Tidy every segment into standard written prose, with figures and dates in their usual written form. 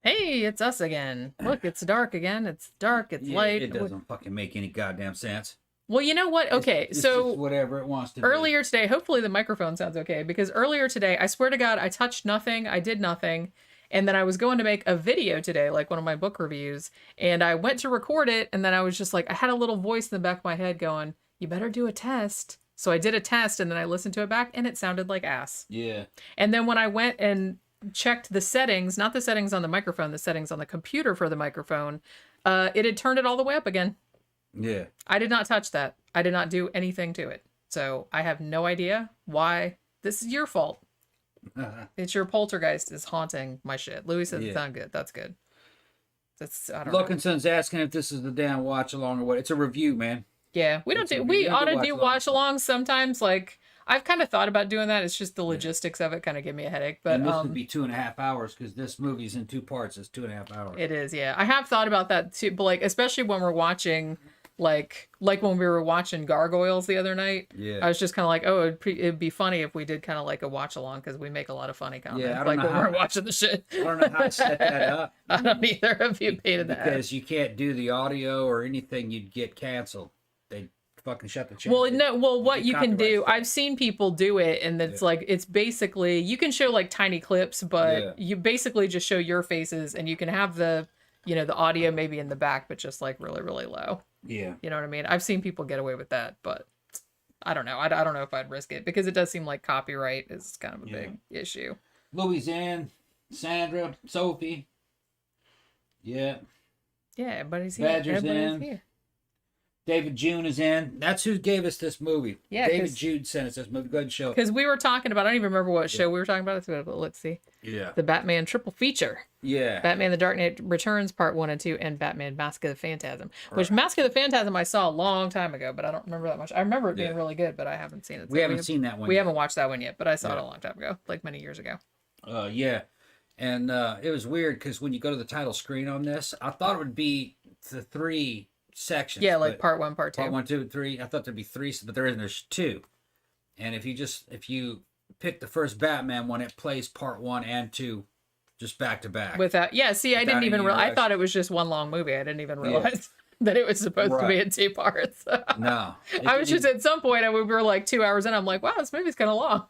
Hey, it's us again. Look, it's dark again. It's dark. It's light. It doesn't fucking make any goddamn sense. Well, you know what? Okay, it's so just whatever it wants to earlier today, hopefully the microphone sounds okay, because earlier today, I swear to God, I touched nothing. I did nothing. And then I was going to make a video today, like one of my book reviews, and I went to record it, and then I was just like, I had a little voice in the back of my head going, you better do a test. So I did a test, and then I listened to it back, and it sounded like ass. Yeah. And then when I went and checked the settings, not the settings on the microphone, the settings on the computer for the microphone, it had turned it all the way up again. Yeah. I did not touch that. I did not do anything to it. So I have no idea why. This is your fault. It's your poltergeist is haunting my shit. Louis says it's not good. That's good. That's, I don't know. Wilkinson's asking if this is the damn watch along or what. It's a review, man. Yeah, we don't do. We ought to do watch alongs sometimes. Like I've kind of thought about doing that. It's just the logistics of it kind of give me a headache. But and this would be 2.5 hours because this movie's in 2 parts. It's 2.5 hours. It is, yeah. I have thought about that too, but like especially when we're watching, like when we were watching Gargoyles the other night. Yeah. I was just kind of like, oh, it'd be funny if we did kind of like a watch along because we make a lot of funny comments. Yeah, like when we're watching the shit. I don't know how to set that up. I don't either. If you painted that because you can't do the audio or anything, you'd get canceled. They fucking shut the channel. Well, no. Well, what you can do, I've seen people do it, and it's like it's basically you can show like tiny clips, but you basically just show your faces, and you can have the the audio maybe in the back, but just like really really low. Yeah. You know what I mean? I've seen people get away with that, but I don't know. I don't know if I'd risk it because it does seem like copyright is kind of a big issue. Louisanne, Sandra, Sophie. Yeah. Yeah, everybody's here. Badger's Everybody's here. David June is in. That's who gave us this movie. Yeah, David June sent us this movie. Go ahead and show it. Because we were talking about, I don't even remember what show we were talking about. But let's see. Yeah. The Batman triple feature. Yeah. Batman The Dark Knight Returns Part 1 and 2 and Batman Mask of the Phantasm. Which Mask of the Phantasm I saw a long time ago, but I don't remember that much. I remember it being really good, but I haven't seen it. We haven't seen that one We haven't watched that one yet, but I saw it a long time ago, like many years ago. Yeah. And it was weird because when you go to the title screen on this, I thought it would be the 3 sections. Yeah, like part 1, part 2. Part 1, 2, and 3. I thought there'd be 3, but there isn't. There's 2. And if you pick the first Batman one, it plays part 1 and 2 just back to back. Without I didn't even realize. I thought it was just one long movie. I didn't even realize that it was supposed to be in 2 parts. No. I was just at some point, and we were like 2 hours in. I'm like, wow, this movie's kind of long.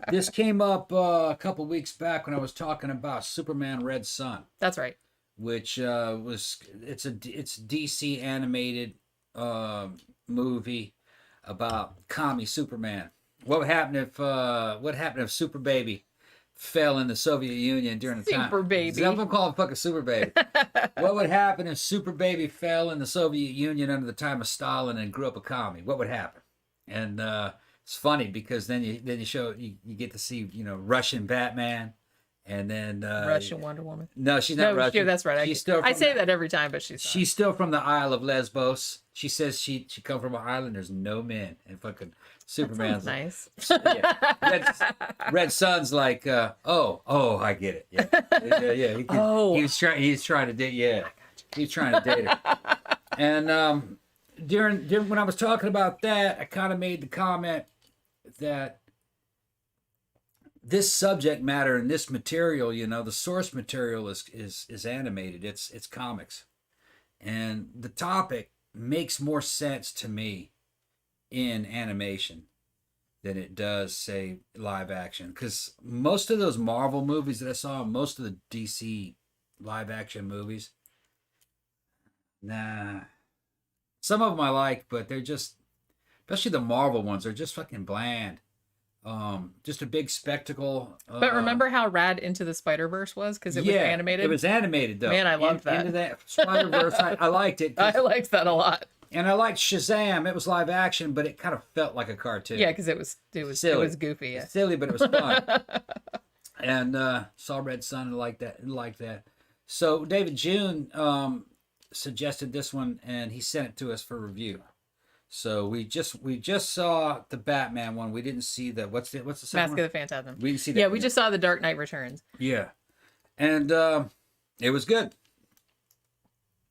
This came up a couple weeks back when I was talking about Superman Red Son. That's right. Which it's DC animated movie about commie Superman. What would happen if Super Baby fell in the Soviet Union during the time? Super Baby. Some people call him fucking Super Baby. What would happen if Super Baby fell in the Soviet Union under the time of Stalin and grew up a commie? What would happen? And it's funny because then you get to see Russian Batman. And then Russian Wonder Woman. No, she's not Russian. Yeah, that's right. I say that every time, but she's not. She's still from the Isle of Lesbos. She says she come from an island. There's no men, and fucking Superman's nice. Red Son's like, oh, I get it. Yeah. He's trying to date. Yeah, he's trying to date her. And during when I was talking about that, I kind of made the comment that this subject matter and this material, the source material is animated. It's comics, and the topic makes more sense to me in animation than it does, say, live action. Because most of those Marvel movies that I saw, most of the DC live action movies, nah. Some of them I like, but they're just, especially the Marvel ones, they're just fucking bland. Just a big spectacle. But remember how rad Into the Spider-Verse was? Because it was animated? It was animated, though. Man, I loved that. Into that Spider-Verse, I liked it. I liked that a lot. And I liked Shazam. It was live action, but it kind of felt like a cartoon. Yeah, because it was silly. It was goofy. Yeah. Silly, but it was fun. And saw Red Son and liked that. So David June suggested this one, and he sent it to us for review. So we just saw the Batman one. We didn't see the what's the second Mask of the Phantasm. We didn't see that. Yeah, we just saw the Dark Knight Returns. Yeah, and it was good.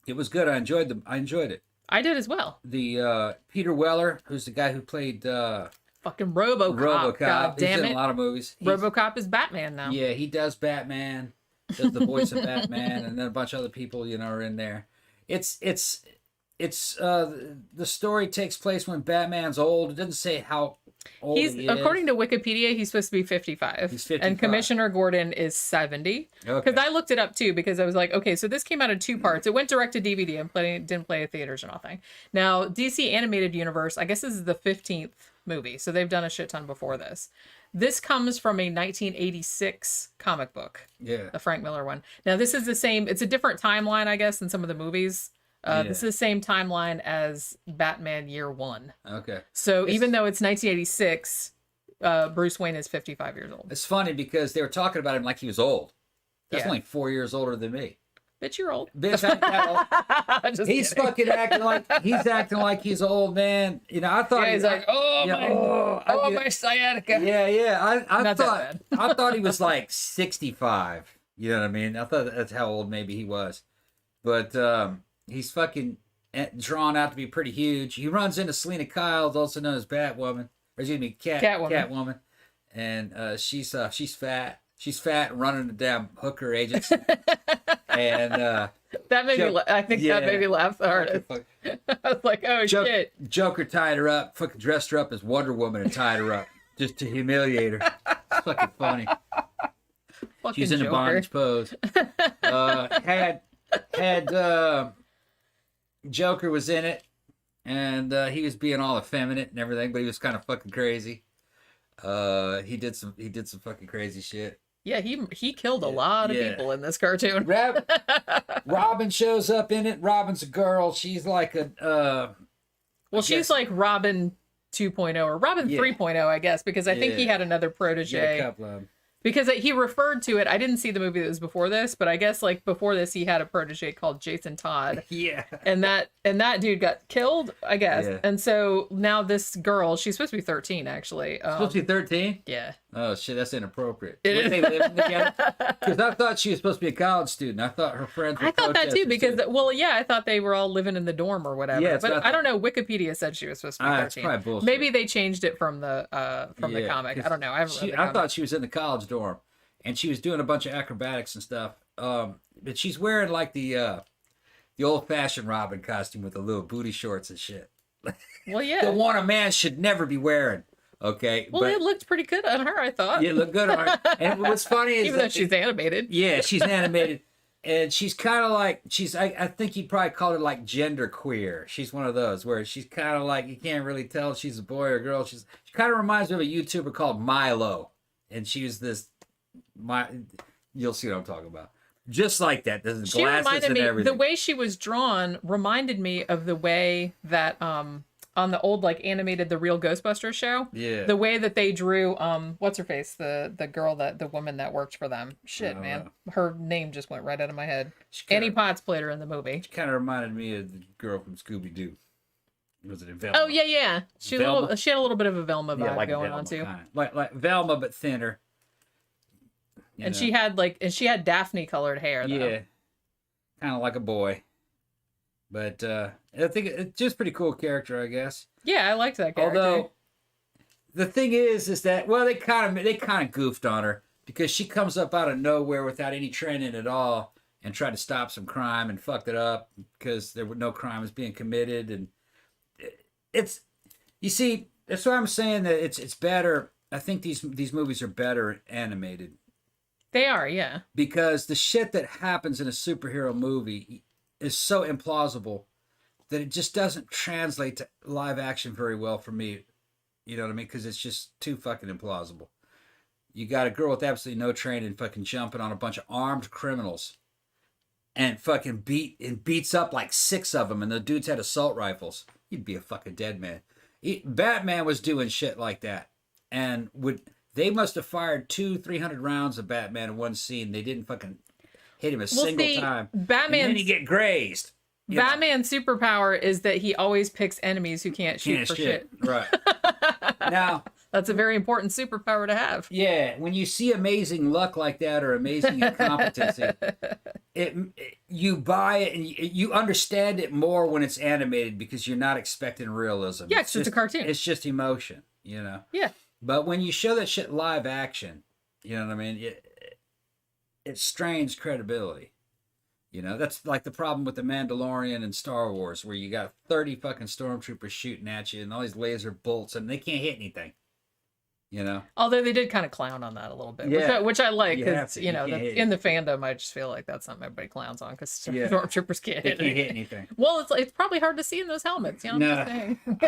It was good. I enjoyed it. I did as well. The Peter Weller, who's the guy who played Fucking RoboCop. God damn He's it. in a lot of movies. RoboCop is Batman now. Yeah, he does Batman. Does the voice of Batman, and then a bunch of other people, are in there. It's the story takes place when Batman's old. It doesn't say how old he is. According to Wikipedia, he's supposed to be 55. He's 55. And Commissioner Gordon is 70. Okay. Because I looked it up too, because I was like, okay, so this came out in 2 parts. It went direct to DVD and didn't play at theaters or nothing. Now, DC Animated Universe, I guess this is the 15th movie, so they've done a shit ton before this. This comes from a 1986 comic book. Yeah. The Frank Miller one. Now, this is the same, it's a different timeline, I guess, than some of the movies. This is the same timeline as Batman Year One. Okay. So even though it's 1986, Bruce Wayne is 55 years old. It's funny because they were talking about him like he was old. That's Yeah. only 4 years older than me. Bitch, you're old. Bitch, I ain't that old. Just He's kidding. fucking acting like he's old, man. I thought Yeah, he's like, my my sciatica. Yeah. I Not thought that I thought he was like 65. You know what I mean? I thought that's how old maybe he was. But he's fucking drawn out to be pretty huge. He runs into Selena Kyle, also known as Batwoman. Or excuse me, Catwoman. And she's fat. She's fat and running the damn hooker agents. And that made me. I think that made me laugh the hardest. I was like, "Oh shit!" Joker tied her up, fucking dressed her up as Wonder Woman and tied her up just to humiliate her. It's fucking funny. She's in a bondage pose. Had Joker was in it, and he was being all effeminate and everything, but he was kind of fucking crazy. He did some fucking crazy shit. Yeah, he killed a lot of people in this cartoon. Robin shows up in it. Robin's a girl. She's like a she's like Robin 2.0 or Robin 3.0, I guess, because I think he had another protege. A couple of them. Because he referred to it. I didn't see the movie that was before this, but I guess like before this, he had a protege called Jason Todd. Yeah. And that dude got killed, I guess. Yeah. And so now this girl, she's supposed to be 13, actually. Supposed to be 13? Yeah. Oh shit, that's inappropriate. It is. They living together? Because I thought she was supposed to be a college student. I thought her friends were I thought that too, because too. I thought they were all living in the dorm or whatever. Yeah, but I don't know. Wikipedia said she was supposed to be 13. It's probably bullshit. Maybe they changed it from the comic. I don't know. I haven't read the comic. I thought she was in the college dorm, and she was doing a bunch of acrobatics and stuff. But she's wearing like the old-fashioned Robin costume with the little booty shorts and shit. Well, yeah. The one a man should never be wearing. Okay. Well, it looked pretty good on her, I thought. Yeah, it looked good on her. And what's funny is even though she's animated. Yeah, she's animated. And she's kind of like, I think you'd probably call her like gender queer. She's one of those where she's kind of like, you can't really tell if she's a boy or a girl. She kind of reminds me of a YouTuber called Milo. And she was you'll see what I'm talking about. Just like that. There's She glasses reminded and me, everything. the way she was drawn reminded me of the way that, on the old like animated The Real Ghostbusters show. Yeah. The way that they drew what's her face? The girl the woman that worked for them. Shit, man. Her name just went right out of my head. Annie Potts played her in the movie. She kind of reminded me of the girl from Scooby Doo. Was it Velma? Oh yeah. She had a little bit of a Velma vibe like going Velma, on too. kinda. Like Velma but thinner. And she had Daphne colored hair though. Yeah. Kind of like a boy. But I think it's just a pretty cool character, I guess. Yeah, I liked that character. Although the thing is that they kind of goofed on her because she comes up out of nowhere without any training at all and tried to stop some crime and fucked it up because there were no crime was being committed, and you see that's why I'm saying that it's better. I think these movies are better animated. They are, yeah. Because the shit that happens in a superhero movie is so implausible that it just doesn't translate to live action very well for me. You know what I mean? Because it's just too fucking implausible. You got a girl with absolutely no training fucking jumping on a bunch of armed criminals and fucking beats up like 6 of them, and the dudes had assault rifles. You'd be a fucking dead man. Batman was doing shit like that. And they must have fired 200-300 rounds of Batman in one scene. They didn't fucking hit him a single time. And then he get grazed. Batman's superpower is that he always picks enemies who can't shoot for shit. Right. Now, that's a very important superpower to have. Yeah, when you see amazing luck like that or amazing incompetency, you buy it and you understand it more when it's animated because you're not expecting realism. Yeah, it's just a cartoon. It's just emotion, you know. Yeah. But when you show that shit live action, you know what I mean? It strains credibility. You know, that's like the problem with The Mandalorian and Star Wars, where you got 30 fucking stormtroopers shooting at you and all these laser bolts, and they can't hit anything. You know? Although they did kind of clown on that a little bit, which I like, because, in the fandom, I just feel like that's something everybody clowns on, because stormtroopers can't hit anything. Well, it's probably hard to see in those helmets, you know what I'm saying?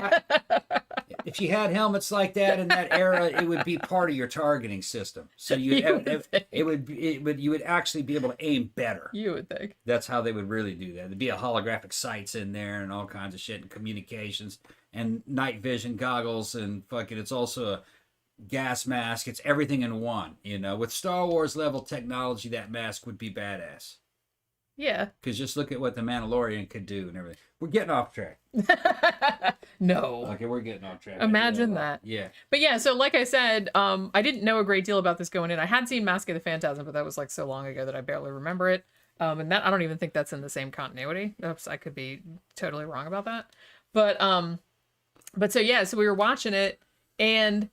If you had helmets like that in that era, it would be part of your targeting system. So you would actually be able to aim better. You would think. That's how they would really do that. There'd be a holographic sights in there and all kinds of shit, and communications and night vision goggles, and fucking, it's also a gas mask. It's everything in one, you know. With Star Wars level technology, that mask would be badass. Yeah. Because just look at what the Mandalorian could do and everything. We're getting off track. No. Okay, we're getting off track. Imagine that. Yeah. But yeah, so like I said, I didn't know a great deal about this going in. I had seen Mask of the Phantasm, but that was like so long ago that I barely remember it. And that, I don't even think that's in the same continuity. Oops, I could be totally wrong about that. But so yeah, so we were watching it, and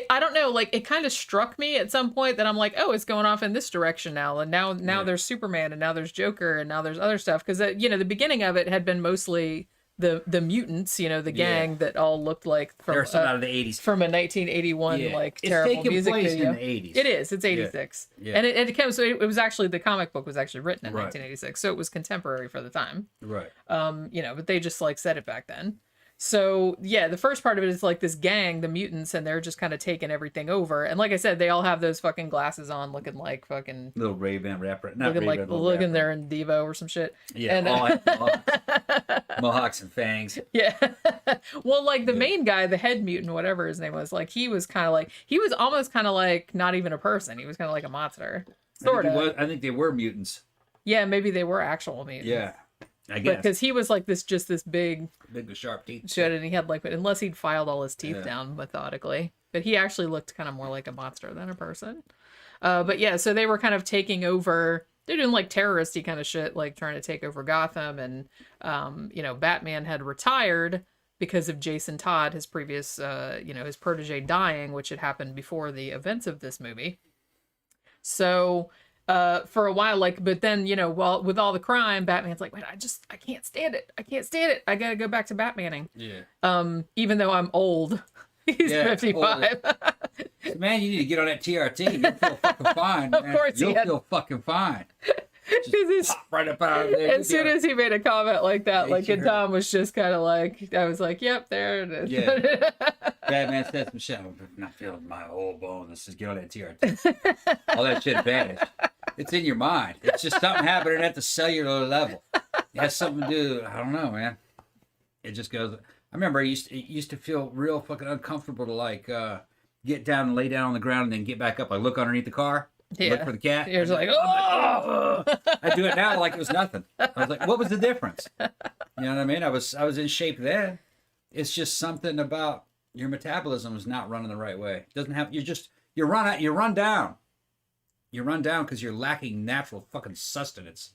I don't know, like, it kind of struck me at some point that I'm like, oh, it's going off in this direction now. And now there's Superman, and now there's Joker, and now there's other stuff. Because, the beginning of it had been mostly the mutants, the gang that all looked like from out of the 80s. From a 1981, like, terrible music video. In the 80s. It is. It's 86. Yeah. And it was actually, the comic book was actually written in 1986. So it was contemporary for the time. Right. But they just, like, said it back then. So, yeah, the first part of it is like this gang, the mutants, and they're just kind of taking everything over. And like I said, they all have those fucking glasses on, looking like fucking... Little Ray-Ban rapper. Looking there in Devo or some shit. Yeah, and, all mohawks and fangs. Yeah. Well, like, the main guy, the head mutant, whatever his name was, like, he was almost kind of like not even a person. He was kind of like a monster. Sort of. I think they were mutants. Yeah, maybe they were actual mutants. Yeah. I guess. Because he was like this big with sharp teeth. Shit, and he had like, unless he'd filed all his teeth down methodically, but he actually looked kind of more like a monster than a person. But yeah, so they were kind of taking over. They're doing like terroristy kind of shit, like trying to take over Gotham, and Batman had retired because of Jason Todd, his previous, his protege dying, which had happened before the events of this movie. So. For a while, like, but then, with all the crime, Batman's like, wait, I can't stand it. I gotta go back to Batmaning. Yeah. Even though I'm old. He's 55. Man, you need to get on that TRT. You'll feel fucking fine, man. Of course You'll feel fucking fine. Just pop right up out of there. As soon as he made a comment like that, like, and Tom was just kind of like, I was like, yep, there it is. Yeah. Batman said some shit. I'm not feeling my old bone. Let's just get on that TRT. All that shit vanished. It's in your mind. It's just something happening at the cellular level. It has something to do. I don't know, man. It just goes. I remember it used to feel real fucking uncomfortable to like get down and lay down on the ground and then get back up. Like look underneath the car. Yeah. Look for the cat. You're just like, oh! I do it now like it was nothing. I was like, what was the difference? You know what I mean? I was in shape then. It's just something about your metabolism is not running the right way. It doesn't have. You run down. You run down because you're lacking natural fucking sustenance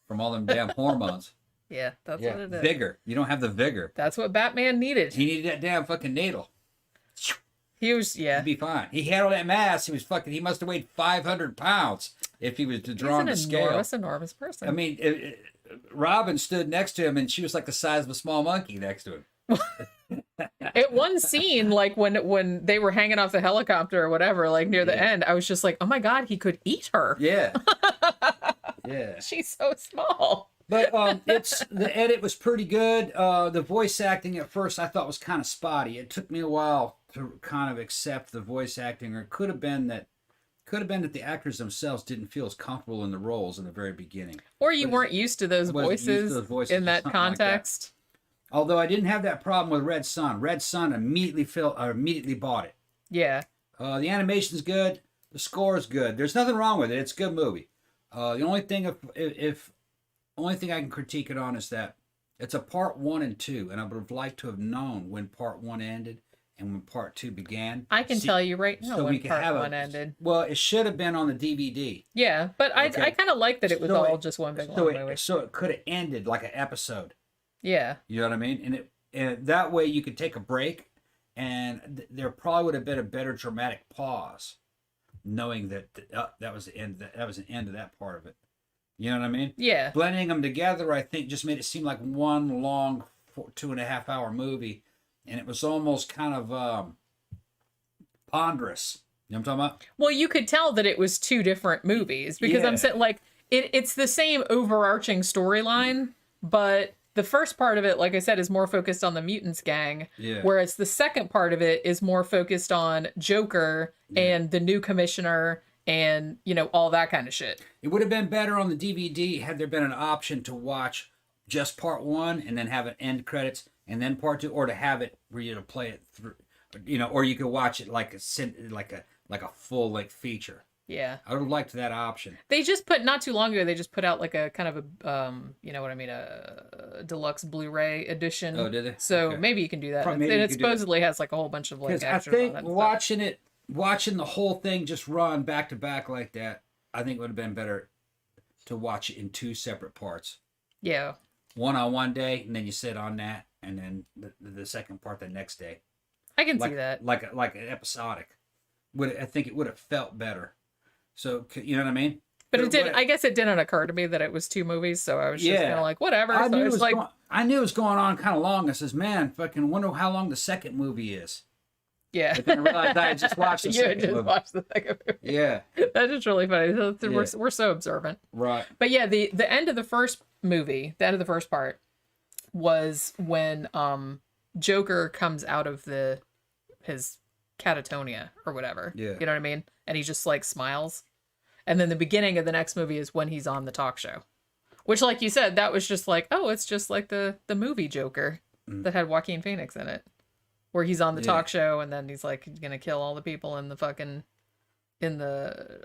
from all them damn hormones. Yeah, that's what it is. Vigor. You don't have the vigor. That's what Batman needed. He needed that damn fucking needle. He was, He'd be fine. He had all that mass. He must have weighed 500 pounds if he was to draw on the scale. He's an enormous person. I mean, Robin stood next to him, and she was like the size of a small monkey next to him. At one scene, like when they were hanging off the helicopter or whatever, like near the end, I was just like, oh my God, he could eat her. Yeah. Yeah. She's so small. But the edit was pretty good. The voice acting at first I thought was kind of spotty. It took me a while to kind of accept the voice acting, or it could have been that the actors themselves didn't feel as comfortable in the roles in the very beginning. Or you weren't used to those voices in that context. Like that. Although I didn't have that problem with Red Sun. Red Sun immediately bought it. Yeah. The animation's good. The score's good. There's nothing wrong with it. It's a good movie. The only thing only thing I can critique it on is that it's a part 1 and 2, and I would have liked to have known when part 1 ended and when part 2 began. I can tell you right now so when we could part have 1 ended. Well, it should have been on the DVD. Yeah, but Okay. I kind of like that it was all just one big long movie. So it could have ended like an episode. Yeah. You know what I mean? And that way you could take a break, and there probably would have been a better dramatic pause, knowing that that was the end. That was the end of that part of it. You know what I mean? Yeah. Blending them together, I think, just made it seem like one long 2.5 hour movie, and it was almost kind of ponderous. You know what I'm talking about? Well, you could tell that it was 2 different movies because I'm saying like it's the same overarching storyline, but the first part of it, like I said, is more focused on the mutants gang, whereas the second part of it is more focused on Joker and the new commissioner and, you know, all that kind of shit. It would have been better on the DVD had there been an option to watch just part 1 and then have an end credits and then part 2, or to have it where you to play it through, you know, or you could watch it like a full length feature. Yeah. I would have liked that option. They just put, not too long ago, they just put out like a kind of a, you know what I mean, a deluxe Blu-ray edition. Oh, did they? So Okay. maybe you can do that. Probably and it supposedly has like a whole bunch of like extras I think on it. watching the whole thing just run back to back like that, I think it would have been better to watch it in 2 separate parts. Yeah. One on one day, and then you sit on that, and then the second part the next day. I can see that. Like an episodic. I think it would have felt better. So, you know what I mean? But it did. I guess it didn't occur to me that it was 2 movies, so I was just kind of like, whatever. I knew So it was going on kind of long. I says, man, fucking wonder how long the second movie is. Yeah. But then I realized I had just watched the second movie. Watched the second movie. Yeah. That's just really funny. We're so observant. Right. But yeah, the end of the first movie, the end of the first part, was when Joker comes out of his catatonia or whatever. Yeah. You know what I mean? And he just like smiles. And then the beginning of the next movie is when he's on the talk show. Which, like you said, that was just like, oh, it's just like the movie Joker that had Joaquin Phoenix in it. Where he's on the talk show and then he's like gonna kill all the people in the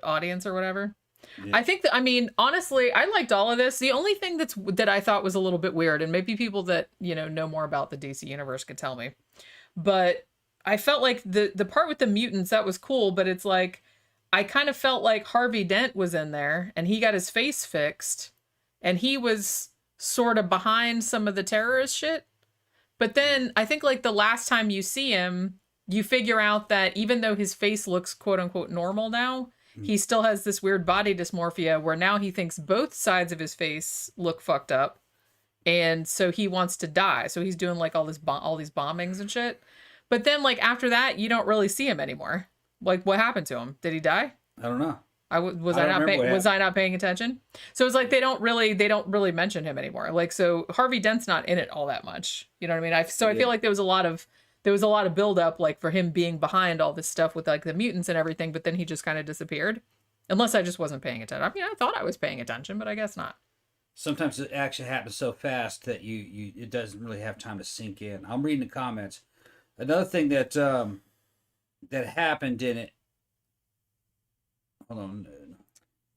audience or whatever. Yeah. I think that, I mean, honestly, I liked all of this. The only thing that I thought was a little bit weird, and maybe people that, you know more about the DC universe could tell me, but I felt like the part with the mutants, that was cool, but it's like, I kind of felt like Harvey Dent was in there and he got his face fixed and he was sort of behind some of the terrorist shit. But then I think like the last time you see him, you figure out that even though his face looks quote unquote normal now, he still has this weird body dysmorphia where now he thinks both sides of his face look fucked up. And so he wants to die. So he's doing like all these bombings and shit. But then like after that, you don't really see him anymore. Like what happened to him? Did he die? I don't know. Was I not paying attention? So it's like they don't really mention him anymore. Like, so Harvey Dent's not in it all that much. You know what I mean? I feel like there was a lot of build up like for him being behind all this stuff with like the mutants and everything, but then he just kind of disappeared. Unless I just wasn't paying attention. I mean, I thought I was paying attention, but I guess not. Sometimes it actually happens so fast that it doesn't really have time to sink in. I'm reading the comments. Another thing that happened in it. Hold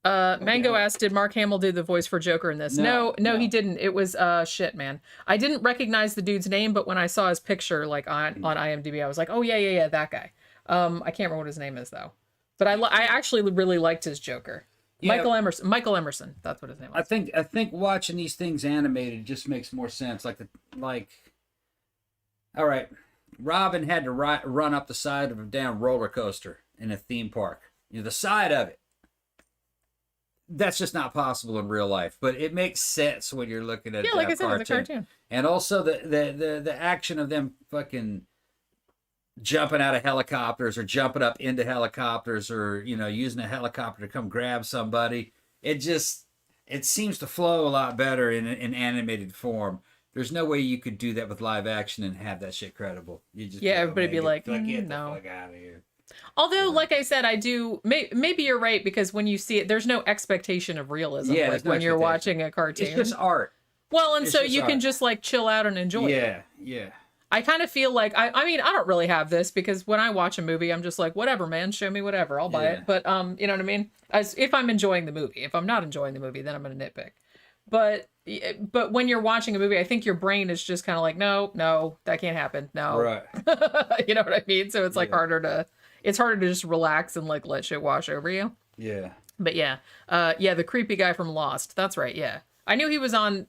on. Mango asked, did Mark Hamill do the voice for Joker in this? No, he didn't. It was shit, man. I didn't recognize the dude's name, but when I saw his picture like on IMDb, I was like, oh yeah, that guy. I can't remember what his name is though. But I actually really liked his Joker. Yeah. Michael Emerson. That's what his name was. I think watching these things animated just makes more sense. All right, Robin had to run up the side of a damn roller coaster in a theme park. The side of it. That's just not possible in real life, but it makes sense when you're looking at like I said, it's a cartoon. And also the action of them fucking jumping out of helicopters or jumping up into helicopters or using a helicopter to come grab somebody. It seems to flow a lot better in animated form. There's no way you could do that with live action and have that shit credible. You just everybody'd be like, get no. the fuck out of here. Although, like I said, I do. Maybe you're right because when you see it, there's no expectation of realism. Yeah, like when you're watching a cartoon, it's just art. Well, and so you can just like chill out and enjoy it. Yeah. I kind of feel like I mean I don't really have this because when I watch a movie, I'm just like whatever, man, show me whatever, I'll buy it. But you know what I mean? If I'm enjoying the movie, if I'm not enjoying the movie, then I'm gonna nitpick. But when you're watching a movie, I think your brain is just kind of like, no, that can't happen. No. Right. You know what I mean? So it's like harder to just relax and like let shit wash over you. Yeah. But yeah. The creepy guy from Lost. That's right. Yeah. I knew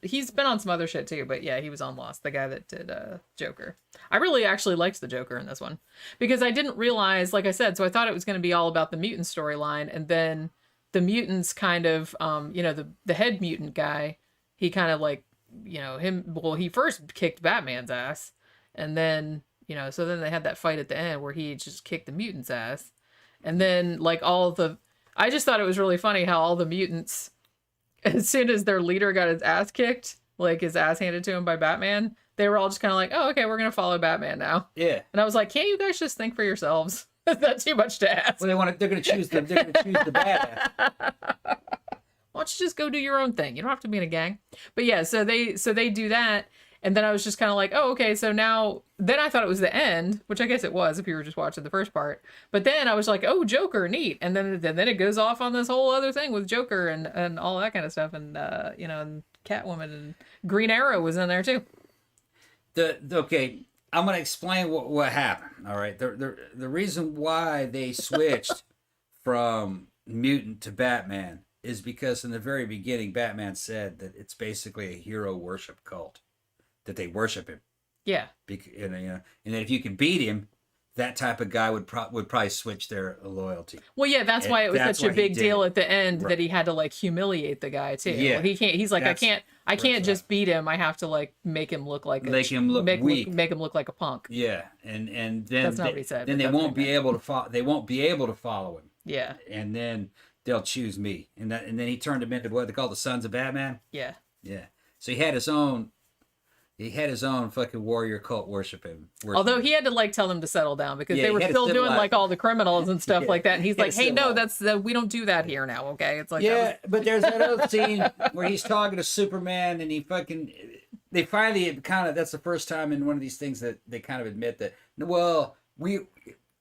he's been on some other shit too, but yeah, he was on Lost, the guy that did Joker. I really actually liked the Joker in this one because I didn't realize, like I said, so I thought it was going to be all about the mutant storyline, and then the mutants kind of, the head mutant guy, he kind of like, he first kicked Batman's ass, and then, so then they had that fight at the end where he just kicked the mutant's ass, and then like I just thought it was really funny how all the mutants, as soon as their leader got his ass kicked, like his ass handed to him by Batman, they were all just kind of like, oh, okay, we're going to follow Batman now. Yeah. And I was like, can't you guys just think for yourselves? Is that too much to ask? Well, they're going to choose the badass. Why don't you just go do your own thing? You don't have to be in a gang. But yeah, so they do that. And then I was just kind of like, oh, okay, so then I thought it was the end, which I guess it was if you were just watching the first part. But then I was like, oh, Joker, neat. And then it goes off on this whole other thing with Joker and all that kind of stuff. And, and Catwoman and Green Arrow was in there too. Okay, I'm going to explain what happened, all right? The reason why they switched from mutant to Batman is because in the very beginning, Batman said that it's basically a hero worship cult. That they worship him. Yeah. And that if you can beat him, that type of guy would probably switch their loyalty. Well, yeah, that's why it was such a big deal at the end that he had to like humiliate the guy too. Yeah. He can't. He's like, I can't just beat him. I have to like make him look like weak. Make him look like a punk. Yeah, and then that's not what he said. Then they won't be able to They won't be able to follow him. Yeah. And then they'll choose me. And then he turned them into what they call the Sons of Batman. Yeah. Yeah. So he had his own. He had his own fucking warrior cult worshiping. Although he had to like tell them to settle down because they were still doing like all the criminals and stuff like that. And he's like, hey, no, we don't do that here now. Okay. It's like, but there's that other scene where he's talking to Superman and they finally that's the first time in one of these things that they kind of admit that, well,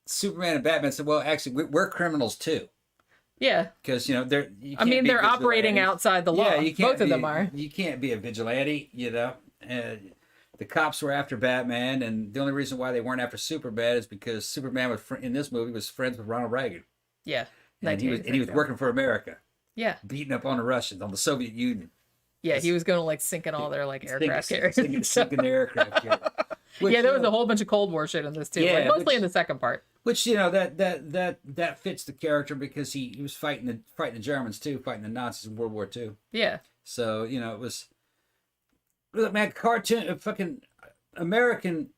Superman and Batman said, well, actually we're criminals too. Yeah. Because, they're operating outside the law. Both of them are. You can't be a vigilante, the cops were after Batman, and the only reason why they weren't after Superman is because Superman in this movie was friends with Ronald Reagan. Yeah. And he was working for America. Yeah. Beating up on the Russians, on the Soviet Union. Yeah, he was going to like sinking all their like aircraft carriers. Sinking their aircraft carriers. There was a whole bunch of Cold War shit in this too. Yeah, mostly in the second part. Which that fits the character because he was fighting the Germans too, fighting the Nazis in World War II. Yeah. So it was. Look, man, fucking American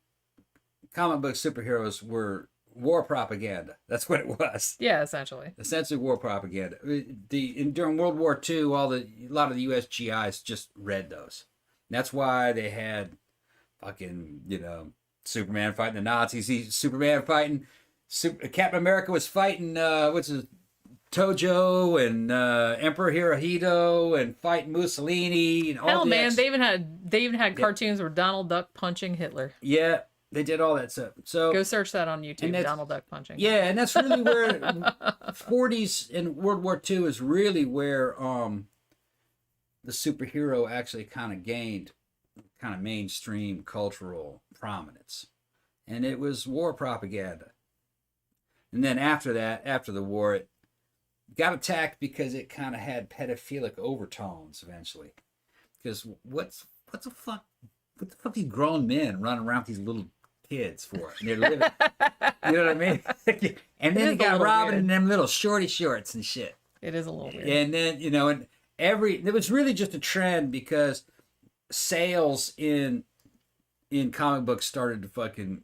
comic book superheroes were war propaganda. That's what it was. Yeah, essentially war propaganda. During World War II, a lot of the U.S. GIs just read those. And that's why they had fucking Superman fighting the Nazis. Captain America was fighting Tojo and Emperor Hirohito and fighting Mussolini and all. Hell, man, they even had cartoons where Donald Duck punching Hitler. Yeah, they did all that stuff. So go search that on YouTube. Donald Duck punching. Yeah, and that's really where 40s and World War II is really where the superhero actually kind of gained kind of mainstream cultural prominence, and it was war propaganda. And then after the war, it got attacked because it kind of had pedophilic overtones eventually. Because what the fuck these grown men running around with these little kids for? And they're living, you know what I mean? And then they got robbing in them little shorty shorts and shit. It is a little weird. And then it was really just a trend because sales in comic books started to fucking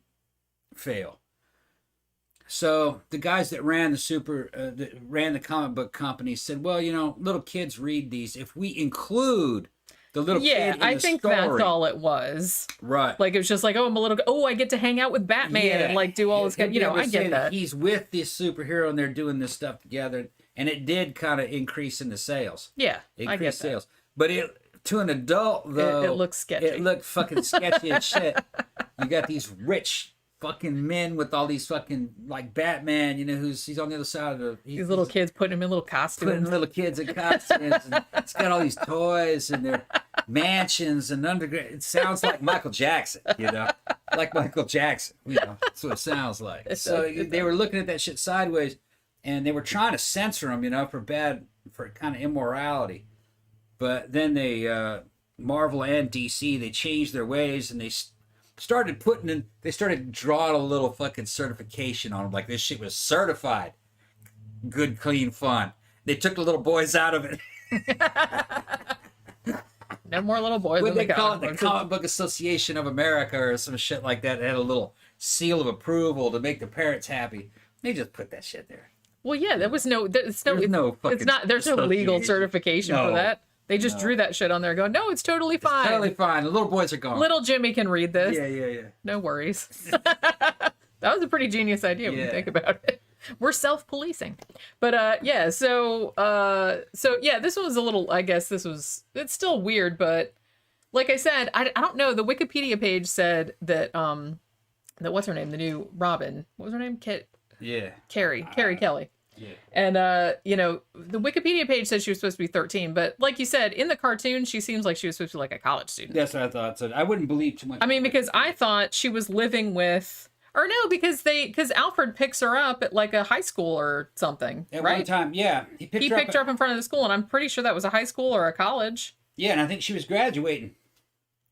fail. So the guys that ran the comic book company said, well, little kids read these. If we include the little kid in the I think story, that's all it was. Right. Like it was just like, I get to hang out with Batman and like do all this kind. I get that. He's with this superhero and they're doing this stuff together, and it did kind of increase in the sales. Yeah, I get sales, but to an adult though, it looks sketchy. It looked fucking sketchy as shit. You got these rich fucking men with all these fucking, like Batman, you know, he's on the other side of these little kids putting him in little costumes. Putting little kids in costumes. And it's got all these toys and their mansions and underground. It sounds like Michael Jackson, you know? Like Michael Jackson, you know? That's what it sounds like. So they were looking at that shit sideways, and they were trying to censor him, you know, for kind of immorality. But then Marvel and DC, they changed their ways, and they started drawing a little fucking certification on them, like this shit was certified good, clean fun. They took the little boys out of it. No more little boys. What they call it, the Comic Book Association of America or some shit like that. It had a little seal of approval to make the parents happy. They just put that shit there. Well, yeah, there's no legal certification for that. They just drew that shit on there going, no, it's totally fine. It's totally fine. The little boys are gone. Little Jimmy can read this. Yeah. No worries. That was a pretty genius idea when you think about it. We're self-policing. But so this was a little, I guess it's still weird, but like I said, I don't know. The Wikipedia page said that what's her name? The new Robin. What was her name? Carrie Kelly. Yeah. And, the Wikipedia page said she was supposed to be 13, but like you said, in the cartoon, she seems like she was supposed to be like a college student. That's what I thought. So I wouldn't believe too much. I mean, because I thought she was living with, or no, because Alfred picks her up at like a high school or something, at right? one time, yeah. He picked her up in front of the school, and I'm pretty sure that was a high school or a college. Yeah, and I think she was graduating.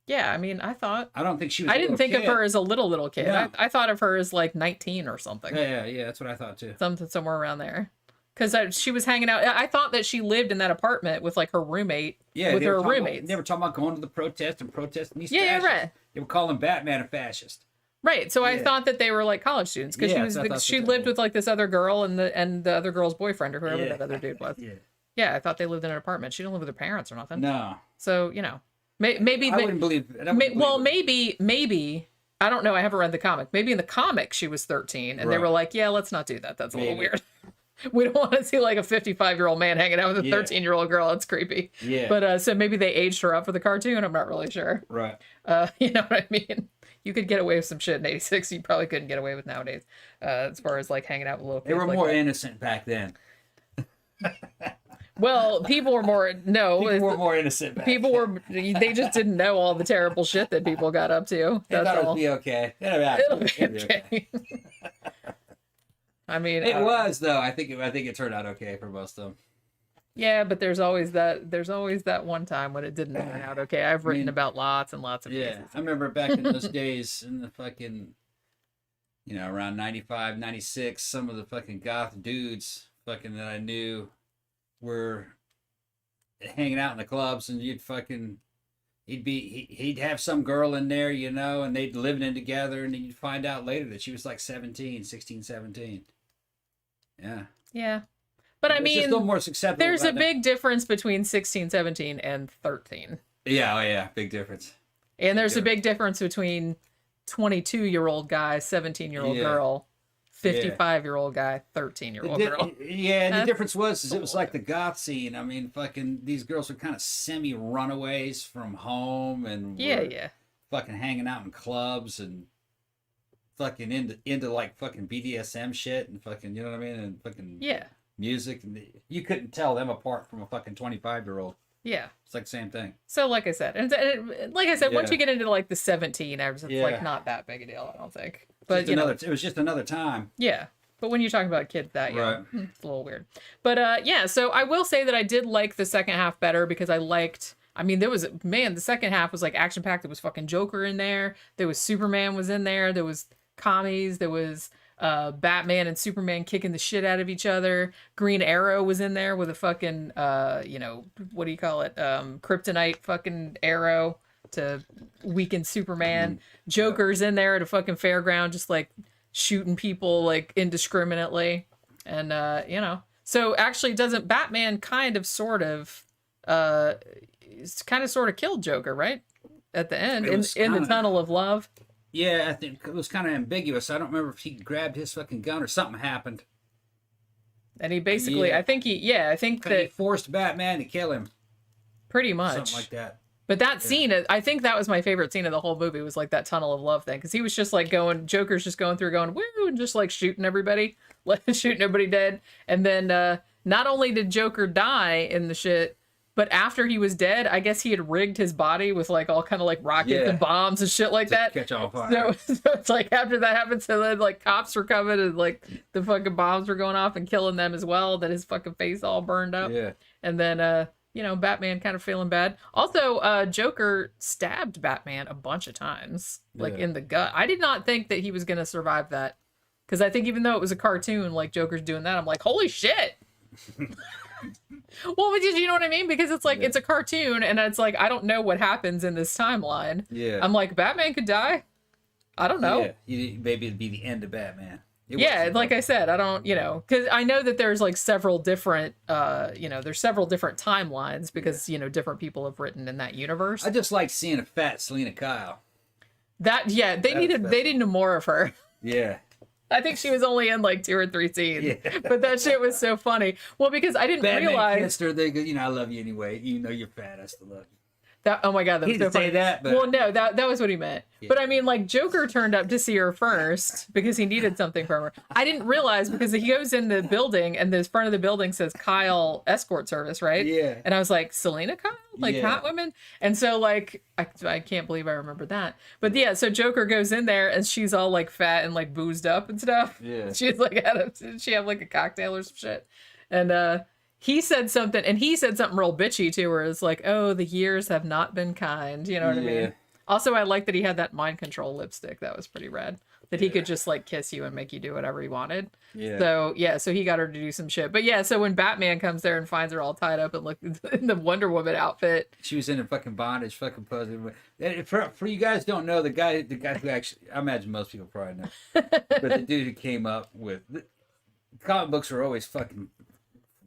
Yeah, I mean, I don't think she was. I didn't think of her as a little kid. No. I thought of her as like 19 or something. Yeah, that's what I thought too. Somewhere around there, because she was hanging out. I thought that she lived in that apartment with like her roommate. Yeah, with her roommates. They were talking about going to the protest and protesting these. Yeah, right. They were calling Batman a fascist. Right, so I thought that they were like college students because she lived with like this other girl and the other girl's boyfriend or whoever that other dude was. Yeah, I thought they lived in an apartment. She didn't live with her parents or nothing. No. So maybe I wouldn't believe. Maybe I don't know. I haven't read the comic. Maybe in the comic she was 13, and they were like, "Yeah, let's not do that. That's a little weird. We don't want to see like a 55-year-old man hanging out with a 13-year-old girl. It's creepy." Yeah. But so maybe they aged her up for the cartoon. I'm not really sure. Right. You know what I mean? You could get away with some shit in '86 you probably couldn't get away with nowadays, as far as like hanging out with little kids. They were more innocent back then. Well, people were more innocent back they just didn't know all the terrible shit that people got up to. They thought it would be okay. It'll be okay. I mean, it was though. I think it turned out okay for most of them. Yeah, but there's always that one time when it didn't turn out okay. I've written about lots and lots of cases. I remember back in those days in the fucking, around 95, 96, some of the fucking goth dudes fucking that I knew were hanging out in the clubs, and he'd have some girl in there, and they'd living in together, and you'd find out later that she was like 16, 17. Yeah. Yeah. But I mean, just a little more acceptable. There's a big difference between 16, 17, and 13. Yeah, big difference. And there's a big difference between 22-year-old guy, 17-year-old girl, 55-year-old guy, 13-year-old girl. Yeah, and the difference was it was like the goth scene. I mean, fucking these girls were kind of semi-runaways from home, and fucking hanging out in clubs and fucking into like fucking BDSM shit and fucking, you know what I mean, and fucking music, and you couldn't tell them apart from a fucking 25-year-old. Yeah, it's like the same thing. So like I said, once you get into like the 17, it's like not that big a deal, I don't think. But it was just another time. Yeah, but when you're talking about kids that young, it's a little weird. But so I will say that I did like the second half better because I liked. I mean, the second half was like action packed. There was fucking Joker in there. There was Superman was in there. There was commies. There was Batman and Superman kicking the shit out of each other. Green Arrow was in there with a fucking what do you call it? Kryptonite fucking arrow to weaken Superman. Joker's in there at a fucking fairground just like shooting people like indiscriminately. And so actually doesn't Batman kind of sort of killed Joker, right? At the end in the tunnel of love. Yeah, I think it was kind of ambiguous. I don't remember if he grabbed his fucking gun or something happened. And he basically, I think he forced Batman to kill him. Pretty much. Something like that. But that scene, I think that was my favorite scene of the whole movie, was like that tunnel of love thing. Because he was just like Joker's just going through going, woo, and just like shooting everybody, shooting everybody dead. And then not only did Joker die in the shit, but after he was dead, I guess he had rigged his body with like all kind of like rockets and bombs and shit like that. Catch on fire. So it's like after that happened, so then like cops were coming and like the fucking bombs were going off and killing them as well. That his fucking face all burned up. Yeah. And then Batman kind of feeling bad. Also, Joker stabbed Batman a bunch of times, like in the gut. I did not think that he was going to survive that. Because I think even though it was a cartoon, like Joker's doing that, I'm like, holy shit. Well, because you know what I mean? Because it's like, it's a cartoon, and it's like, I don't know what happens in this timeline. Yeah. I'm like, Batman could die? I don't know. Yeah, maybe it'd be the end of Batman. Like I said, I don't, because I know that there's like several different, there's several different timelines because, different people have written in that universe. I just like seeing a fat Selena Kyle. They needed more of her. Yeah. I think she was only in like 2 or 3 scenes, but that shit was so funny. Well, because I didn't realize. Kissed her, they go, I love you anyway. You know you're fat, I still love you. That, oh my God, that was he so didn't funny. say that, but... Well, no, that was what he meant. Yeah. But I mean, like, Joker turned up to see her first because he needed something from her. I didn't realize because he goes in the building and the front of the building says Kyle Escort Service, right? Yeah. And I was like, Selena Kyle? Like, hot women? And so, like, I can't believe I remember that. But yeah, so Joker goes in there and she's all, like, fat and, like, boozed up and stuff. Yeah. She's like, did she have, like, a cocktail or some shit? And, he said something real bitchy to her. It's like, oh, the years have not been kind. You know what I mean? Also, I like that he had that mind control lipstick. That was pretty rad. That he could just like kiss you and make you do whatever he wanted. Yeah. So he got her to do some shit. But yeah, so when Batman comes there and finds her all tied up and look in the Wonder Woman outfit. She was in a fucking bondage, fucking posing. For you guys don't know, the guy who actually, I imagine most people probably know. But the dude who came up with, comic books are always fucking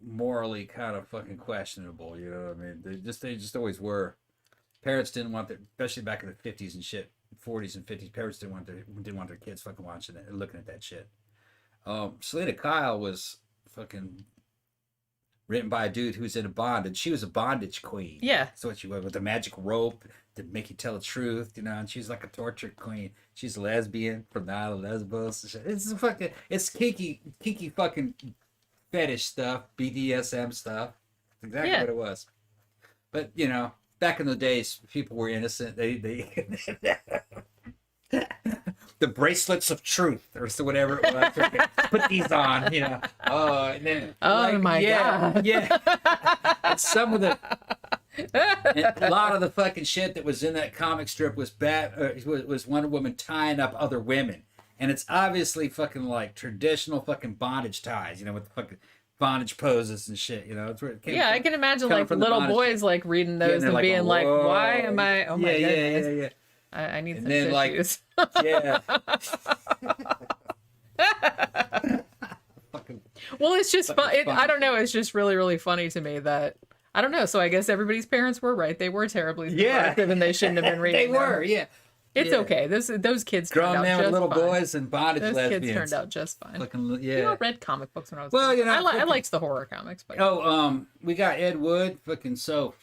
morally kind of fucking questionable, you know what I mean? They just always were. Parents didn't want their, especially back in the 50s and shit, 40s and 50s, parents didn't want their kids fucking watching it and looking at that shit. Selena Kyle was fucking written by a dude who was in a bondage. She was a bondage queen. Yeah. That's what she was, with a magic rope to make you tell the truth, and she's like a torture queen. She's a lesbian from the Isle of Lesbos. It's kinky fucking fetish stuff, BDSM stuff. That's exactly what it was. But back in the days, people were innocent. They the bracelets of truth or so whatever it was. Put these on, Oh, and then my God. Yeah. And some of the a lot of the fucking shit that was in that comic strip was was Wonder Woman tying up other women. And it's obviously fucking like traditional fucking bondage ties, with the fucking bondage poses and shit, It's where it came from. I can imagine like little boys like reading those and being like, why am I? Oh my goodness. I need some tissues. Well, it's just fun. I don't know. It's just really, really funny to me that I don't know. So I guess everybody's parents were right. They were terribly subversive and they shouldn't have been reading. They were, It's okay. Those kids grown turned men out with just little fine. boys and bondage those lesbians. Kids turned out just fine. I read comic books when I was. Well, I liked the horror comics. But we got Ed Wood. Fucking Soph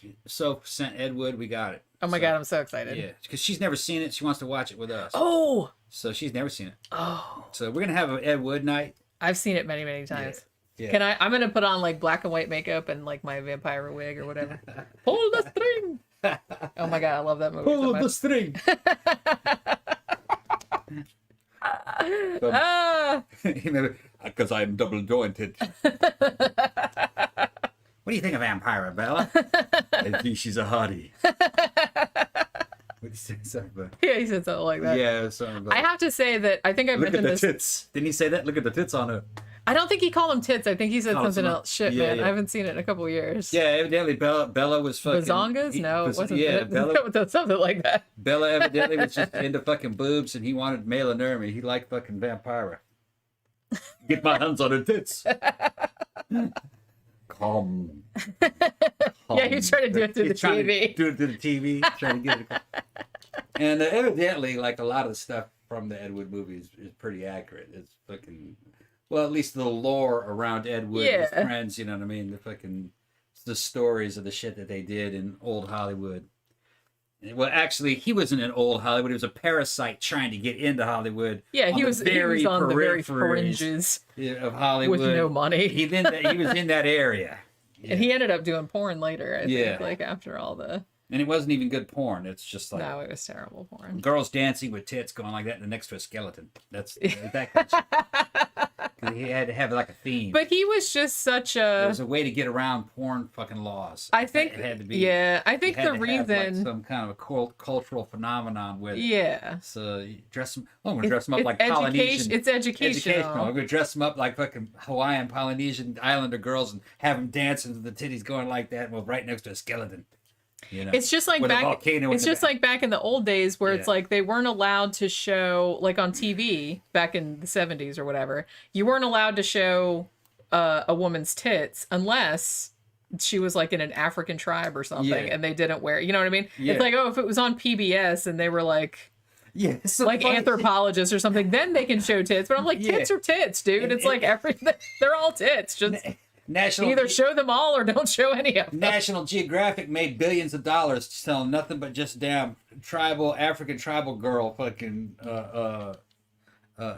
sent Ed Wood. We got it. Oh my God, I'm so excited. Yeah, because she's never seen it. She wants to watch it with us. Oh. So she's never seen it. Oh. So we're gonna have an Ed Wood night. I've seen it many, many times. Yeah. Can I'm gonna put on like black and white makeup and like my vampire wig or whatever. Pull the string. Oh my God, I love that movie. Pull the string. Because I'm double jointed. What do you think of Vampira, Bella? I think she's a hottie. What did he say something about? Yeah, he said something like that. Yeah, it was something about. I have to say that I think I mentioned this. Look at the tits. Didn't he say that? Look at the tits on her. I don't think he called them tits. I think he said something else. Shit, man. Yeah. I haven't seen it in a couple of years. Yeah, evidently Bella was fucking... Bazongas? No, it wasn't. Yeah, Bella... something like that. Bella evidently was just into fucking boobs and he wanted male inermy. He liked fucking Vampira. Get my hands on her tits. Calm. Yeah, he's trying to do it through the TV. Do it through the TV. Trying to get it. And evidently, like a lot of the stuff from the Ed Wood movies is pretty accurate. It's fucking... Well, at least the lore around Ed Wood and his friends, you know what I mean? The stories of the shit that they did in old Hollywood. Well, actually, he wasn't in old Hollywood. He was a parasite trying to get into Hollywood. Yeah, he was on the very peripheries fringes of Hollywood with no money. He was in that area. Yeah. And he ended up doing porn later, I think, like after all the... And it wasn't even good porn. It's just like... No, it was terrible porn. Girls dancing with tits going like that and next to a skeleton. That's that kind of shit. He had to have like a theme. But he was just such a... There was a way to get around porn fucking laws. I think... It had to be... Yeah, I think the reason... Have like some kind of a cultural phenomenon with it. Yeah. So you dress them... Oh, I'm going to dress them up like Polynesian... It's educational. I'm going to dress them up like fucking Hawaiian, Polynesian Islander girls and have them dancing to the titties going like that well, right next to a skeleton. You know, it's just like back. It's just like back in the old days where it's like they weren't allowed to show, like on TV back in the 70s or whatever. You weren't allowed to show a woman's tits unless she was like in an African tribe or something, and they didn't wear. You know what I mean? Yeah. It's like, oh, if it was on PBS and they were like. Yeah, so like funny. Anthropologists or something, then they can show tits. But I'm like, tits are tits, dude. It's like everything. They're all tits. Just. Either show them all or don't show any of them. National Geographic made billions of dollars selling nothing but just damn African tribal girl fucking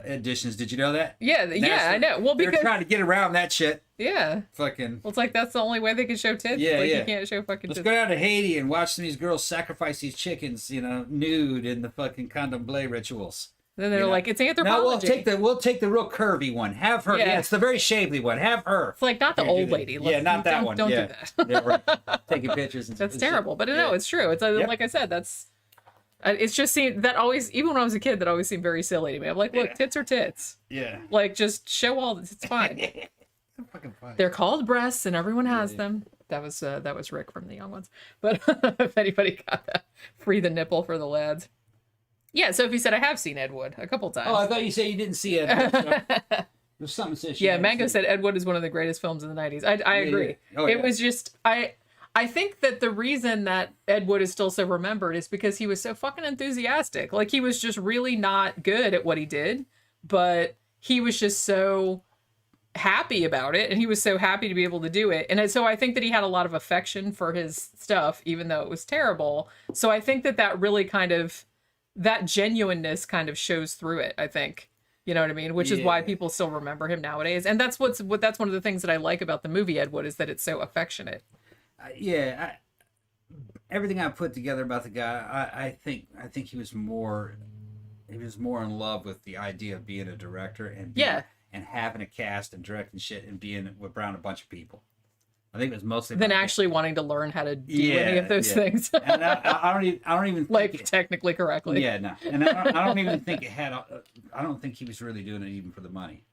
editions. Did you know that? Yeah, I know. Well, because they're trying to get around that shit. Yeah. Fucking. Well, it's like that's the only way they can show tits. Yeah, You can't show fucking Let's tits. go down to Haiti and watch some of these girls sacrifice these chickens, nude in the fucking candomblé rituals. Then they're like, it's anthropology. No, we'll take the real curvy one. Have her. Yeah, it's the very shapely one. Have her. It's like not the old lady. Not that one. Don't do that. Yeah, right. Taking pictures. That's terrible. But no, it's true. It's like I said, that's. It's just seemed that always, even when I was a kid, that always seemed very silly to me. I'm like, look, tits are tits. Yeah. Like, just show all this. It's fine. So fucking funny. They're called breasts, and everyone has them. That was Rick from The Young Ones. But if anybody got that, free the nipple for the lads. Yeah, Sophie said I have seen Ed Wood a couple times. Oh, I thought you said you didn't see Ed Wood. There's something says she Mango said Ed Wood is one of the greatest films in the 90s. I agree. Yeah. Oh, it was just I think that the reason that Ed Wood is still so remembered is because he was so fucking enthusiastic. Like, he was just really not good at what he did, but he was just so happy about it, and he was so happy to be able to do it. And so I think that he had a lot of affection for his stuff, even though it was terrible. So I think that really kind of... that genuineness kind of shows through it, I think. You know what I mean? Which is why people still remember him nowadays. And that's that's one of the things that I like about the movie Ed Wood, is that it's so affectionate. Everything I put together about the guy, I think he was more in love with the idea of being a director and and having a cast and directing shit and being around a bunch of people. I think it was mostly than actually wanting to learn how to do any of those things. And I don't even think like technically correctly. Yeah, no. And I don't even think it had. I don't think he was really doing it even for the money.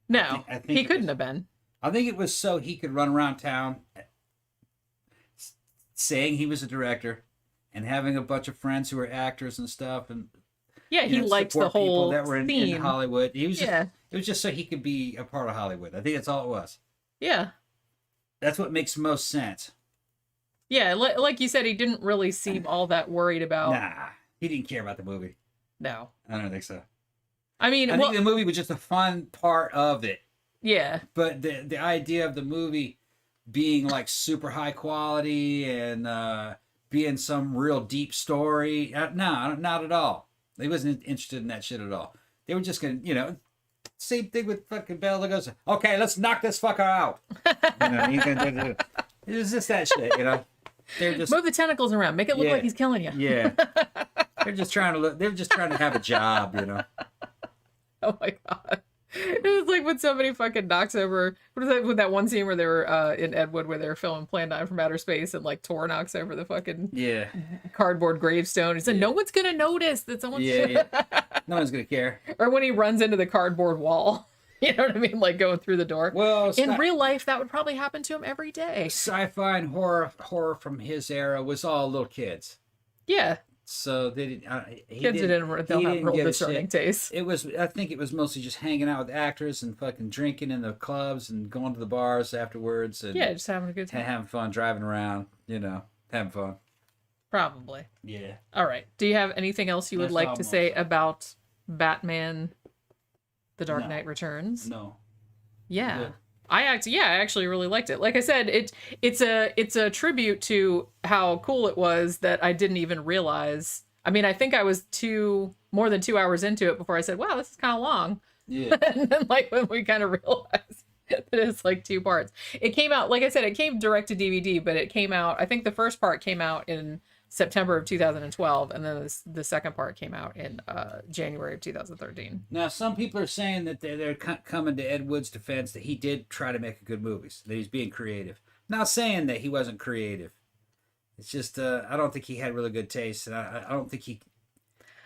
No, I think he couldn't have been. I think it was so he could run around town saying he was a director and having a bunch of friends who were actors and stuff, and he liked the whole people that were in Hollywood. He was it was just so he could be a part of Hollywood. I think that's all it was. Yeah. That's what makes most sense. Yeah, like you said, he didn't really seem all that worried about... Nah, he didn't care about the movie. No. I don't think so. I mean... I think the movie was just a fun part of it. Yeah. But the idea of the movie being like super high quality and being some real deep story, no, not at all. They wasn't interested in that shit at all. They were just going to, same thing with fucking Bela Lugosi. Okay, let's knock this fucker out. It was just that shit, They're just move the tentacles around, make it look like he's killing you. Yeah, they're just trying to have a job, Oh my god, it was like when somebody fucking knocks over. What is that? With that one scene where they were in Ed Wood, where they were filming Plan 9 from Outer Space, and like Tor knocks over the fucking cardboard gravestone. He said, "No one's gonna notice that someone's." No one's gonna care. Or when he runs into the cardboard wall. You know what I mean? Like going through the door. Well, in real life, that would probably happen to him every day. Sci-fi and horror from his era was all little kids. Yeah. So they didn't. Kids didn't have real discerning taste. It was. I think it was mostly just hanging out with actors and fucking drinking in the clubs and going to the bars afterwards. And just having a good time, having fun, driving around. Having fun. Probably. Yeah. All right. Do you have anything else you would like to say about Batman: The Dark Knight Returns? No. Yeah. I actually really liked it. Like I said, it's a tribute to how cool it was that I didn't even realize. I mean, I think I was more than 2 hours into it before I said, "Wow, this is kind of long." Yeah. And then, like, when we kind of realized that it's like 2 parts, it came out. Like I said, it came direct to DVD, but it came out. I think the first part came out in September of 2012, and then the second part came out in January of 2013. Now, some people are saying that they're coming to Ed Wood's defense that he did try to make good movies, that he's being creative. Not saying that he wasn't creative. It's just I don't think he had really good taste, and I don't think he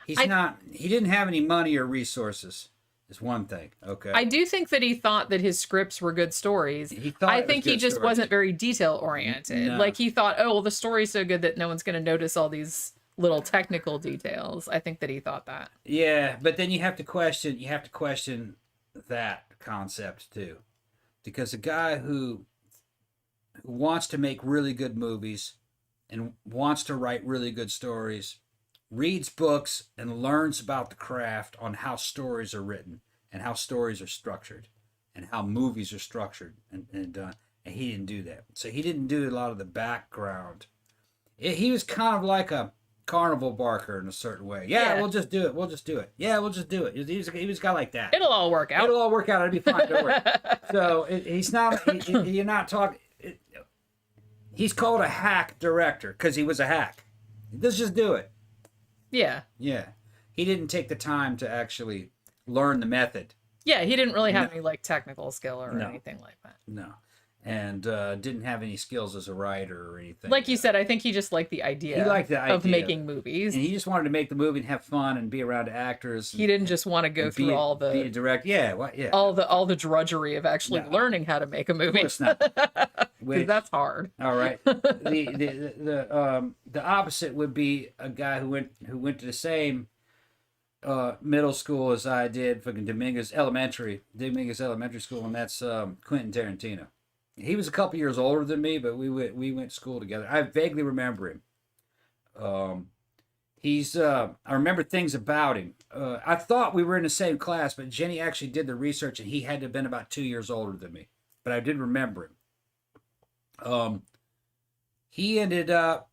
didn't have any money or resources. Is one thing. Okay. I do think that he thought that his scripts were good stories. I think he just wasn't very detail oriented. No. Like, he thought, oh, well, the story's so good that no one's going to notice all these little technical details. I think that he thought that. Yeah, but then you have to question that concept too, because a guy who wants to make really good movies and wants to write really good stories reads books and learns about the craft on how stories are written and how stories are structured and how movies are structured and done. And he didn't do that. So he didn't do a lot of the background. He was kind of like a carnival barker in a certain way. Yeah, we'll just do it. We'll just do it. Yeah, we'll just do it. He was a guy like that. It'll all work out. It'll all work out. It'll be fine. Don't worry. So he's not. You're not talking. He's called a hack director because he was a hack. Let's just do it. Yeah. Yeah. He didn't take the time to actually learn the method. Yeah, he didn't really have any like technical skill or anything like that. No. And didn't have any skills as a writer or anything. Like you said, I think he just liked the idea, of making movies. And he just wanted to make the movie and have fun and be around actors. He didn't just want to go through all the... Be a direct... Yeah, all the drudgery of actually learning how to make a movie. Of course not. Because that's hard. All right. The opposite would be a guy who went to the same middle school as I did, fucking Dominguez Elementary School, and that's Quentin Tarantino. He was a couple years older than me, but we went to school together. I vaguely remember him. I remember things about him. I thought we were in the same class, but Jenny actually did the research, and he had to have been about 2 years older than me. But I did remember him. He ended up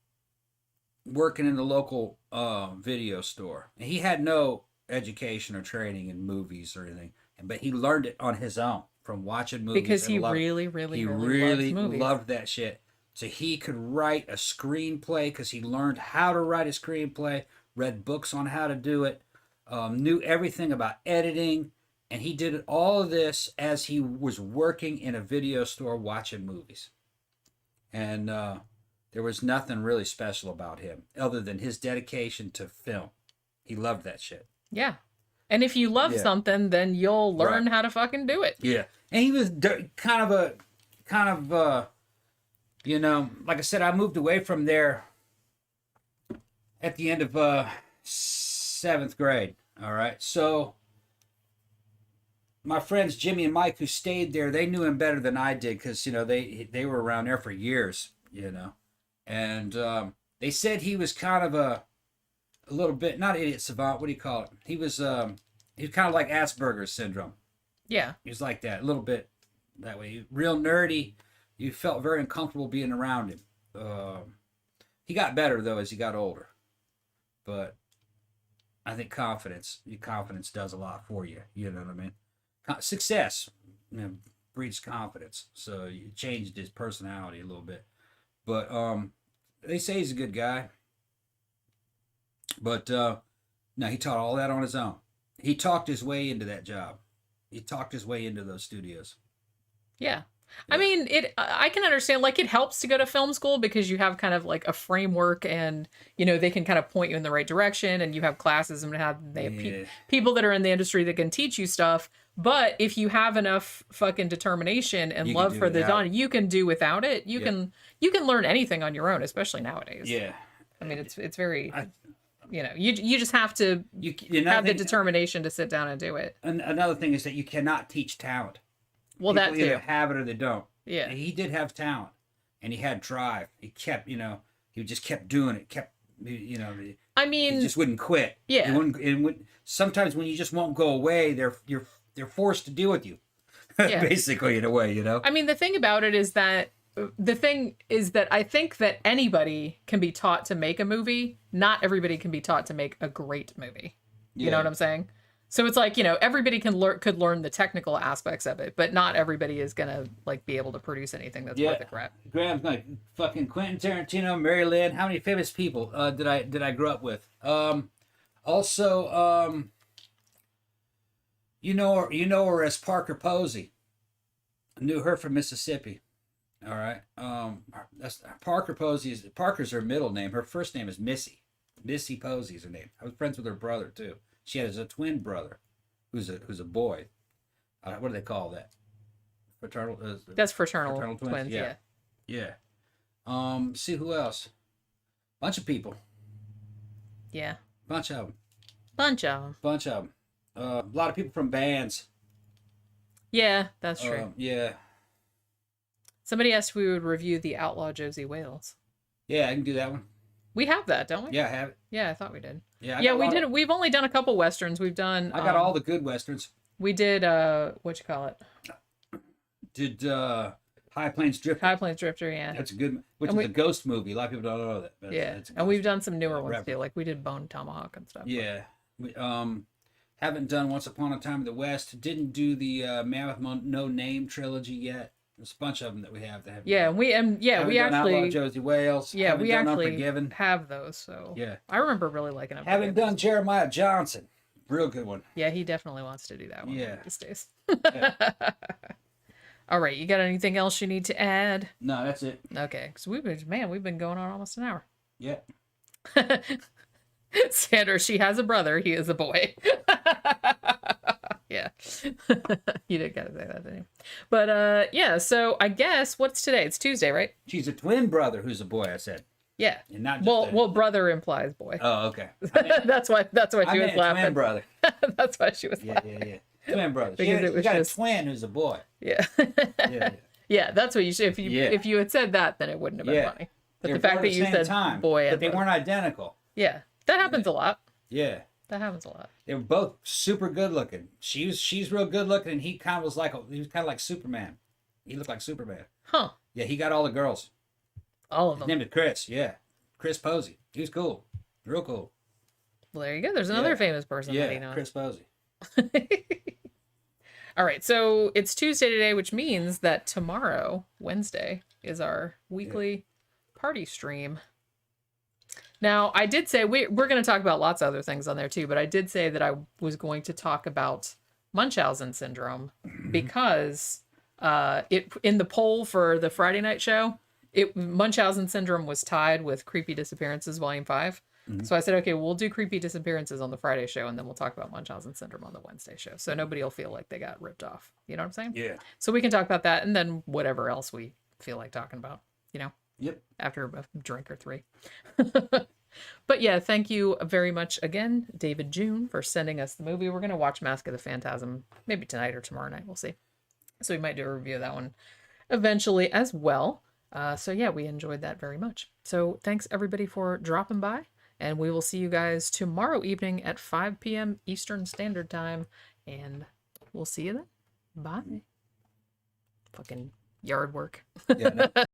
working in the local video store. And he had no education or training in movies or anything, but he learned it on his own from watching movies. Because he really loved that shit. So he could write a screenplay because he learned how to write a screenplay, read books on how to do it, knew everything about editing, and he did all of this as he was working in a video store watching movies. And there was nothing really special about him other than his dedication to film. He loved that shit. Yeah. And if you love something, then you'll learn how to fucking do it. Yeah. And he was kind of, you know, like I said, I moved away from there at the end of 7th grade. All right. So my friends Jimmy and Mike, who stayed there, they knew him better than I did because, you know, they were around there for years, you know. And they said he was kind of a little bit, not idiot savant, what do you call it? He was kind of like Asperger's syndrome. Yeah. He was like that, a little bit that way. Real nerdy. You felt very uncomfortable being around him. He got better, though, as he got older. But I think confidence does a lot for you. You know what I mean? Success, you know, breeds confidence. So you changed his personality a little bit. But they say he's a good guy. But no, he taught all that on his own. He talked his way into that job. He talked his way into those studios. Yeah. I mean, I can understand, like, it helps to go to film school because you have kind of like a framework and, you know, they can kind of point you in the right direction and you have classes and they have people that are in the industry that can teach you stuff. But if you have enough fucking determination and love for the genre, you can do without it. You can learn anything on your own, especially nowadays. Yeah. I mean, it's very, you know, you just have to have the determination to sit down and do it. Another thing is that you cannot teach talent. Well, people that too. Either have it or they don't. Yeah. And he did have talent, and he had drive. He kept, you know, he just kept doing it. You know. I mean, he just wouldn't quit. Yeah. Sometimes when you just won't go away, they're forced to deal with you. Yeah. Basically, in a way, you know. I mean, the thing about it is that I think that anybody can be taught to make a movie. Not everybody can be taught to make a great movie. You know what I'm saying? So it's like, everybody could learn the technical aspects of it, but not everybody is gonna like be able to produce anything that's worth a crap. Graham's like fucking Quentin Tarantino, Mary Lynn. How many famous people did I grow up with? Also, you know her as Parker Posey. I knew her from Mississippi. All right. That's Parker Posey. Parker's her middle name. Her first name is Missy. Missy Posey is her name. I was friends with her brother too. She has a twin brother, who's a boy. What do they call that? Fraternal. That's fraternal twins. Yeah. Yeah. See who else? Bunch of people. Yeah. Bunch of them. Bunch of them. A lot of people from bands. Yeah, that's true. Yeah. Somebody asked if we would review the Outlaw Josie Wales. Yeah, I can do that one. We have that, don't we? Yeah, I have it. Yeah, I thought we did. Yeah, we did. We've only done a couple westerns. We've done. I got all the good westerns. We did. What you call it? Did High Plains Drifter. High Plains Drifter, yeah. That's a good, which is a ghost movie. A lot of people don't know that. Yeah, and we've done some newer ones too. Like we did Bone Tomahawk and stuff. Yeah, we haven't done Once Upon a Time in the West. Didn't do the Man with No Name trilogy yet. There's a bunch of them that we have to have. Yeah, we actually Outlaw Josie Wales. Yeah, we actually Unforgiven. have those. So yeah, I remember really liking them. Haven't done Jeremiah Johnson. Real good one. Yeah, he definitely wants to do that one. Yeah, these days. Yeah. All right, you got anything else you need to add? No, that's it. Okay, because we've been going on almost an hour. Yeah. Sandra, she has a brother. He is a boy. Yeah. You didn't gotta say that, didn't you? But yeah, so I guess what's today? It's Tuesday, right? She's a twin brother who's a boy, I said. Yeah. And not just well, brother implies boy. Oh, okay. That's why she was laughing. Twin brother. That's why she was laughing. Yeah. Twin brother. Because she it was got just a twin who's a boy. Yeah. Yeah. Yeah, that's what you should. If you had said that, then it wouldn't have been funny. But They the fact that you said boy, but they weren't identical. Yeah, that happens a lot. Yeah. That happens a lot. They were both super good looking. She's real good looking, and he kind of like Superman. He looked like Superman. Huh. Yeah, he got all the girls. All of them. His name is Chris. Yeah, Chris Posey. He was cool, real cool. Well, there you go. There's another famous person that he knows. Chris Posey. All right, so it's Tuesday today, which means that tomorrow, Wednesday, is our weekly party stream. Now, I did say we're going to talk about lots of other things on there too, but I did say that I was going to talk about Munchausen syndrome because in the poll for the Friday night show, Munchausen syndrome was tied with Creepy Disappearances Volume 5. Mm-hmm. So I said, okay, we'll do Creepy Disappearances on the Friday show, and then we'll talk about Munchausen syndrome on the Wednesday show. So nobody will feel like they got ripped off. You know what I'm saying? Yeah. So we can talk about that, and then whatever else we feel like talking about, Yep. After a drink or three. But yeah, thank you very much again, David June, for sending us the movie. We're going to watch Mask of the Phantasm maybe tonight or tomorrow night. We'll see. So we might do a review of that one eventually as well. So yeah, we enjoyed that very much. So thanks everybody for dropping by. And we will see you guys tomorrow evening at 5 p.m. Eastern Standard Time. And we'll see you then. Bye. Fucking yard work. Yeah. No.